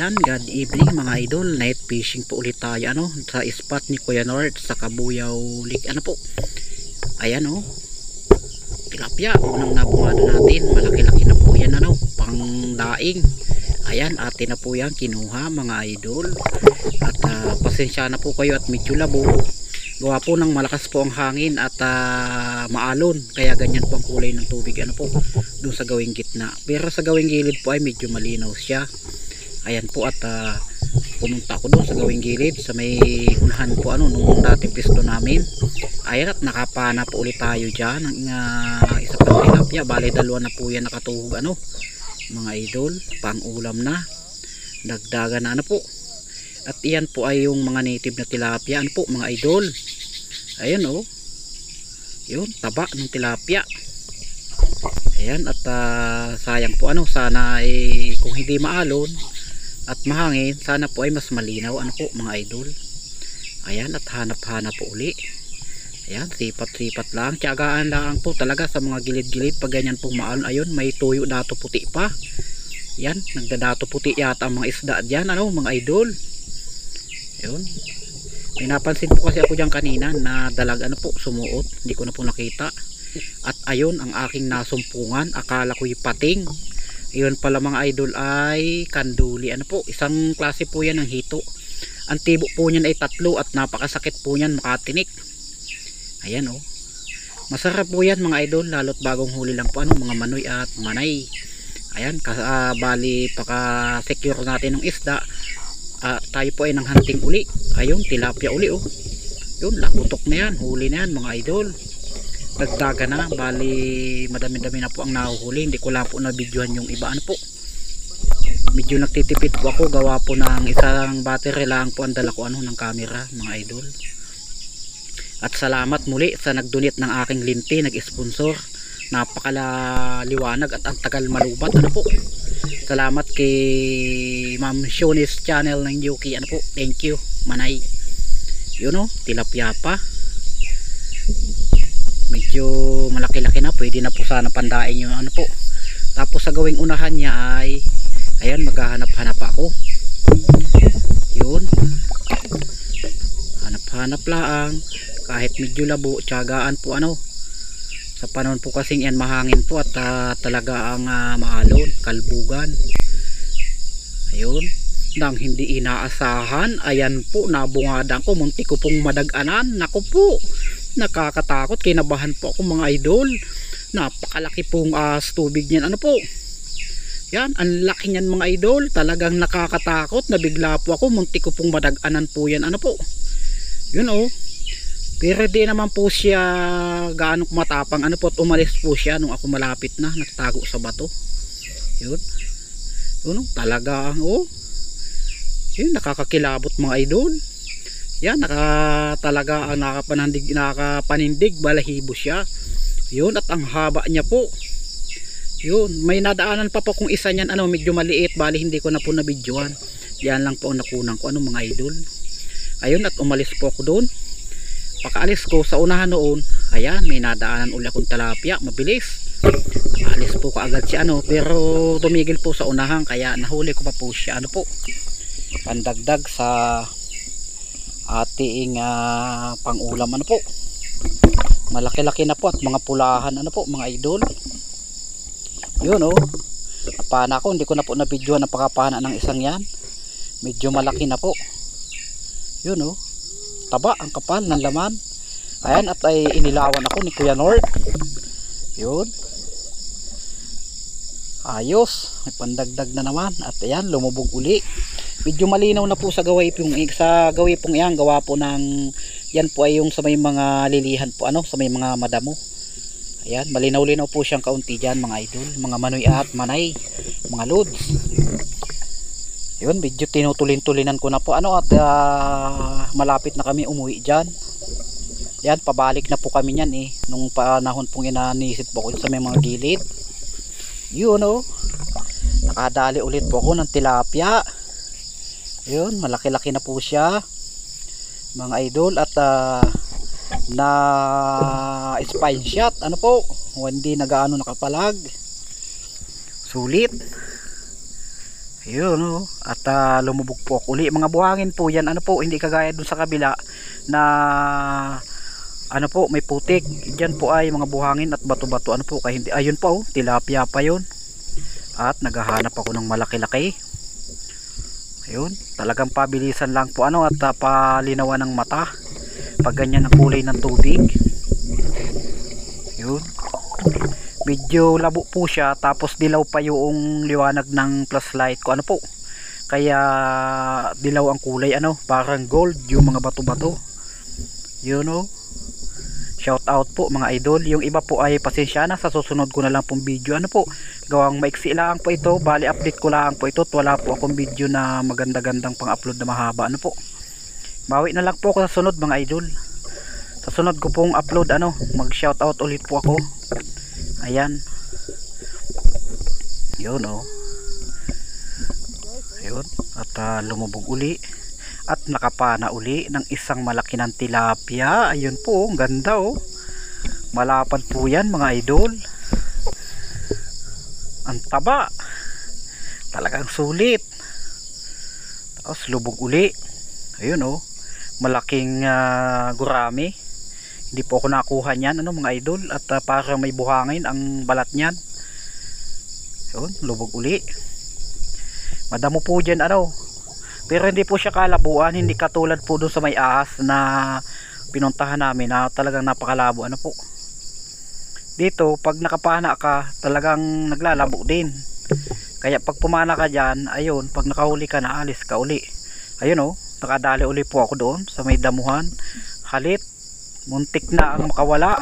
Ayan, good evening mga idol. Night fishing po ulit tayo sa spot ni Kuya North sa Kabuyaw Lake. Po? Ayan tilapia. Unang nabungado natin. Malaki-laki na po yan pang daing. Ayan, atin na po yan kinuha mga idol. At pasensya na po kayo at medyo labo. Gawa po ng malakas po ang hangin at maalon. Kaya ganyan po ang kulay ng tubig po doon sa gawing gitna. Pero sa gawing gilid po ay medyo malinaw siya. Ayan po at pumunta ako doon sa gawing gilid sa may unahan po nung dating pisto namin. Ayan at nakapana po ulit tayo dyan ng isa pang tilapia. Bale dalawa na po yan nakatuhog mga idol, pang ulam na dagdagan na po. At iyan po ay yung mga native na tilapia po mga idol. Ayan yun, taba ng tilapia. Ayan at sayang po sana kung hindi maalon at mahangin, sana po ay mas malinaw po mga idol. Ayan at hanap-hanap po uli. Ayan, sipat-sipat lang, tiyagaan lang po talaga sa mga gilid-gilid pag ganyan pong maalon. Ayun, may tuyo dato puti pa. Ayan, nagdadato puti yata ang mga isda dyan mga idol. Ayun, may napansin po kasi ako dyan kanina na dalag po sumuot, hindi ko na po nakita. At ayun ang aking nasumpungan, akala ko'y pating. Ayun pala mga idol ay kanduli po, isang klase po yan ng hito. Ang tibo po niyan ay 3 at napakasakit po niyan makatinik. Ayan masarap po yan mga idol, lalo't bagong huli lang po mga manoy at manay. Ayan, bali paka secure natin ng isda. Tayo po ay nang hunting uli. Ayun, tilapia uli yun, lakutok na yan, huli na yan mga idol. Dagdagan na, bali madami-dami na po ang nahuhuli. Hindi ko lang po na videohan yung iba po. Medyo nagtitipid po ako, gawa po ng isang battery lang po ang dala ko ng camera mga idol. At salamat muli sa nagdonate ng aking linti, nag-sponsor. Napakaliwanag at ang tagal malubat po. Salamat kay Ma'am Shoni's channel ng Yuki po. Thank you manay. Yun tilapia pa. Medyo malaki-laki na, pwede na po sana pandain yung po. Tapos sa gawing unahan niya ay ayan, maghahanap-hanap ako. Yun, hanap-hanap lang kahit medyo labo, tiyagaan po sa panahon po kasing yan mahangin po at talaga ang maalon, kalbugan. Ayun, nang hindi inaasahan, ayan po, nabungadan ko, munti ko pong madaganan. Naku po, nakakatakot, kinabahan po ako mga idol. Napakalaki pong tubig niyan po. Yan, ang laki niyan mga idol, talagang nakakatakot. Nabigla po ako, munti ko pong madaganan po yan po. Yun pero di naman po siya gaano matapang po, at umalis po siya nung ako malapit na, nagtago sa bato. Yun talaga yun, nakakakilabot mga idol. Yan, talaga ang nakapanindig, balahibo siya. Yun, at ang haba niya po. Yun, may nadaanan pa po kung isa niyan medyo maliit, bali hindi ko na po na videohan. Yan lang po ang nakunan ko mga idol. Ayun, at umalis po ako doon. Pakaalis ko sa unahan noon, ayan, may nadaanan uli akong tilapia, mabilis. Alis po kaagad siya pero tumigil po sa unahan, kaya nahuli ko pa po siya po. Pandagdag sa ating pangulam po. Malaki-laki na po at mga pulahan po mga idol. Yun napana ko, hindi ko na po na video na pakapana ng isang yan. Medyo malaki na po. Yun taba ang kapal ng laman. Ayan, at ay inilawan ako ni Kuya North. Yun, ayos, may pandagdag na naman. At ayan, lumubog uli. Medyo malinaw na po sa gaway pong yan, gawa po ng yan po ay yung sa may mga lilihan po sa may mga madamo. Ayan, malinaw-linaw po siyang kaunti dyan mga idol, mga manoy at manay, mga loads. Yun, medyo tinutulin-tulinan ko na po at malapit na kami umuwi dyan. Yan, pabalik na po kami nyan nung panahon pong inanisip po ko sa may mga gilid. Yun nakadali ulit po ako ng tilapia. Yun, malaki-laki na po siya mga idol. At na spine shot po, hindi nagaano nakapalag, sulit. Ayun, oh. At lumubog po uli. Mga buhangin po yan, ano po, hindi kagaya dun sa kabila na ano po, may putik. Diyan po ay mga buhangin at bato-bato, ano po, kaya hindi. Ayun po, oh, tilapia pa yun. At naghahanap ako ng malaki-laki. Ayun, talagang pabilisan lang po, ano, at palinawan ng mata pag ganyan ang kulay ng tubig. Ayun, medyo labo po siya, tapos dilaw pa yung liwanag ng flashlight ko, ano po, kaya dilaw ang kulay, ano, parang gold yung mga bato-bato. Yun, oh. Shout out po mga idol. Yung iba po ay pasensya na, sa susunod ko na lang pong video, ano po, gawang maiksi lang po ito, bali update ko lang po ito, wala po akong video na maganda-gandang pang upload na mahaba, ano po. Bawi na lang po ako sa sunod mga idol, sa sunod ko pong upload, ano, mag shout out ulit po ako. Ayan, yun, oh. Ayun, at lumubog uli at nakapana uli ng isang malaki ng tilapia. Ayun po, ang ganda, oh. Malapad po yan mga idol, ang taba, talagang sulit. Tapos lubog uli. Ayun, oh, malaking gurami. Hindi po ako nakuha niyan, ano mga idol, at parang may buhangin ang balat niyan. Ayun, lubog uli. Madamo po dyan, ano, pero hindi po siya kalabuan, hindi katulad po doon sa may ahas na pinuntahan namin na talagang napakalabo, ano po. Dito pag nakapana ka talagang naglalabo din, kaya pag pumana ka dyan, ayun, pag nakahuli ka na, alis ka uli. Ayun, oh, nakadali uli po ako doon sa may damuhan. Halit, muntik na ang makawala.